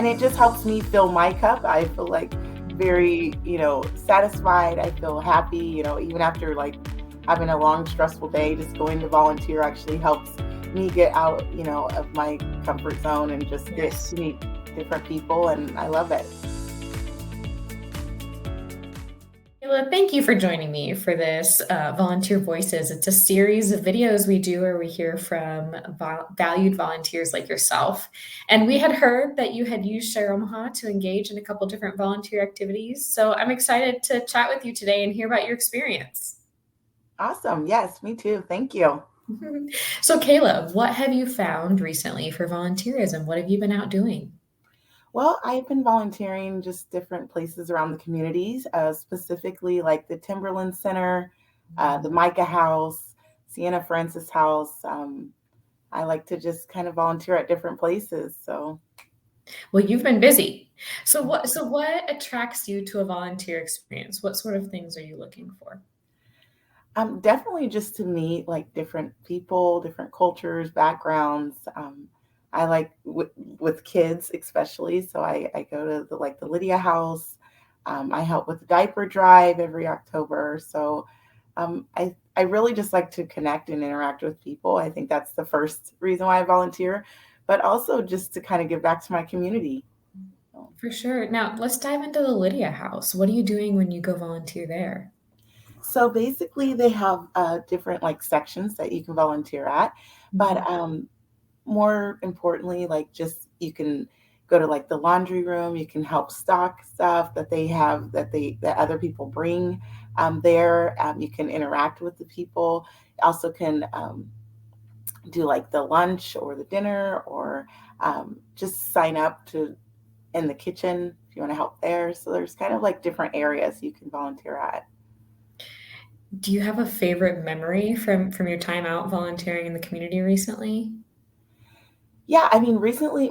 and it just helps me fill my cup. I feel like very, satisfied. I feel happy, even after like having a long, stressful day, just going to volunteer actually helps me get out, of my comfort zone and just get Yes. to meet different people. And I love it. Kayla, thank you for joining me for this Volunteer Voices. It's a series of videos we do where we hear from valued volunteers like yourself. And we had heard that you had used Share Omaha to engage in a couple different volunteer activities. So I'm excited to chat with you today and hear about your experience. Awesome. Yes, me too. Thank you. So, Kayla, what have you found recently for volunteerism? What have you been out doing? Well, I've been volunteering just different places around the communities, specifically like the Timberland Center, the Micah House, Sienna Francis House. I like to just kind of volunteer at different places. So, Well, you've been busy. So what attracts you to a volunteer experience? What sort of things are you looking for? definitely just to meet like different people, different cultures, backgrounds. I like with kids especially. So I go to the Lydia House. I help with the diaper drive every October. So I really just like to connect and interact with people. I think that's the first reason why I volunteer, but also just to kind of give back to my community. For sure. Now, let's dive into the Lydia House. What are you doing when you go volunteer there? So basically, they have different like sections that you can volunteer at, Mhm. but more importantly, like just you can go to like the laundry room. You can help stock stuff that they have that other people bring there. You can interact with the people. Also can do like the lunch or the dinner or just sign up to in the kitchen if you want to help there. So there's kind of like different areas you can volunteer at. Do you have a favorite memory from your time out volunteering in the community recently? Yeah, I mean,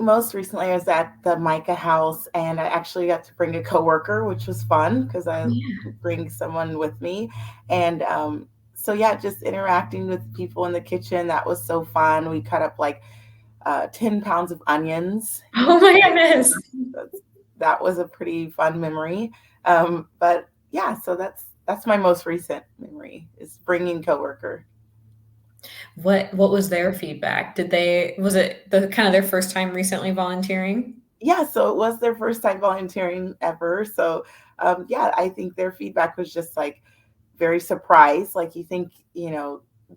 most recently, I was at the Micah house and I actually got to bring a coworker, which was fun because I Yeah. bring someone with me. And so, yeah, just interacting with people in the kitchen, that was so fun. We cut up like 10 pounds of onions. Oh my goodness. That's, that was a pretty fun memory. But yeah, so that's my most recent memory is bringing coworker. What was their feedback? Was it the kind of their first time recently volunteering? Yeah, so it was their first time volunteering ever. So, yeah, I think their feedback was just like very surprised. Like you think,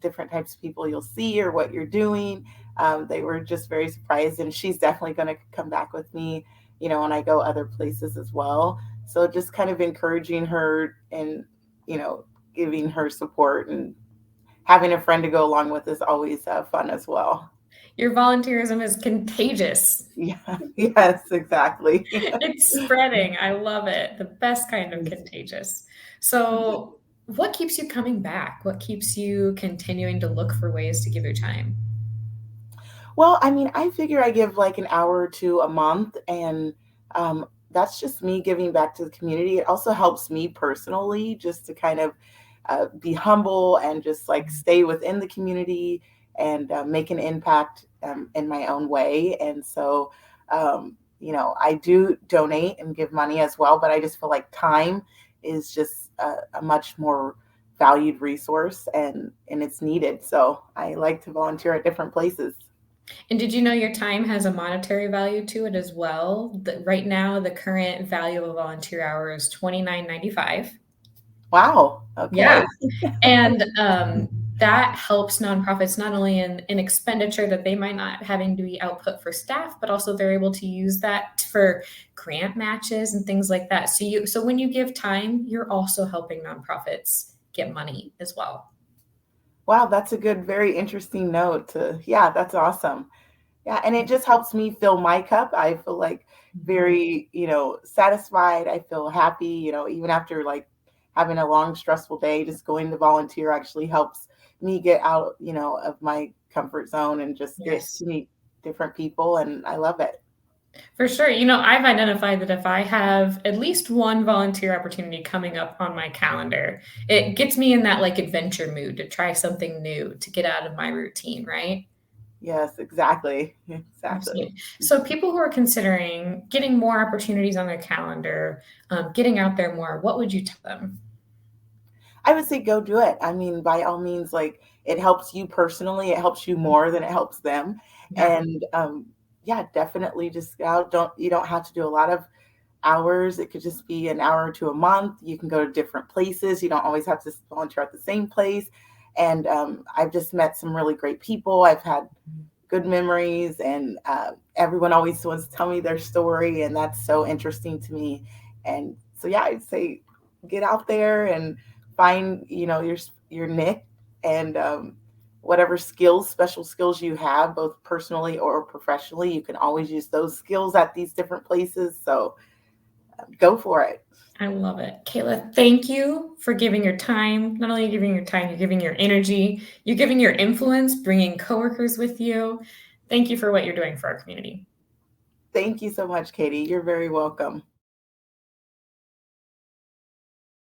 different types of people you'll see or what you're doing. They were just very surprised, and she's definitely going to come back with me, when I go other places as well. So just kind of encouraging her and, you know, giving her support and having a friend to go along with is always fun as well. Your volunteerism is contagious. Yeah, yes, exactly. It's spreading. I love it. The best kind of contagious. So, what keeps you coming back? What keeps you continuing to look for ways to give your time? Well, I mean, I figure I give like an hour or two a month, and that's just me giving back to the community. It also helps me personally just to kind of be humble and just like stay within the community and make an impact in my own way. And so, I do donate and give money as well, but I just feel like time is just a much more valued resource and it's needed. So I like to volunteer at different places. And did you know your time has a monetary value to it as well? Right now, the current value of a volunteer hour is 29.95. Wow. Yeah. Okay. And that helps nonprofits not only in expenditure that they might not having to be output for staff, but also they're able to use that for grant matches and things like that. So when you give time, you're also helping nonprofits get money as well. Wow, that's a good, very interesting note to, yeah, that's awesome. Yeah, and it just helps me fill my cup. I feel like Mhm. very, satisfied. I feel happy, even after like having a long, stressful day, just going to volunteer actually helps me get out, of my comfort zone and just get Yes. to meet different people. And I love it. For sure. I've identified that if I have at least one volunteer opportunity coming up on my calendar, it gets me in that like adventure mood to try something new, to get out of my routine, right? Yes, exactly. Exactly. Absolutely. So people who are considering getting more opportunities on their calendar, getting out there more, what would you tell them? I would say go do it. I mean, by all means, like it helps you personally, it helps you more than it helps them. Yeah. And yeah, definitely just go out. Don't you don't have to do a lot of hours. It could just be an hour or two a month. You can go to different places. You don't always have to volunteer at the same place. And I've just met some really great people. I've had good memories, and everyone always wants to tell me their story, and that's so interesting to me. And so, yeah, I'd say get out there and find your niche, and whatever skills, special skills you have, both personally or professionally, you can always use those skills at these different places. So go for it. I love it. Kayla, thank you for giving your time. Not only giving your time, you're giving your energy, you're giving your influence, bringing coworkers with you. Thank you for what you're doing for our community. Thank you so much, Katie. You're very welcome.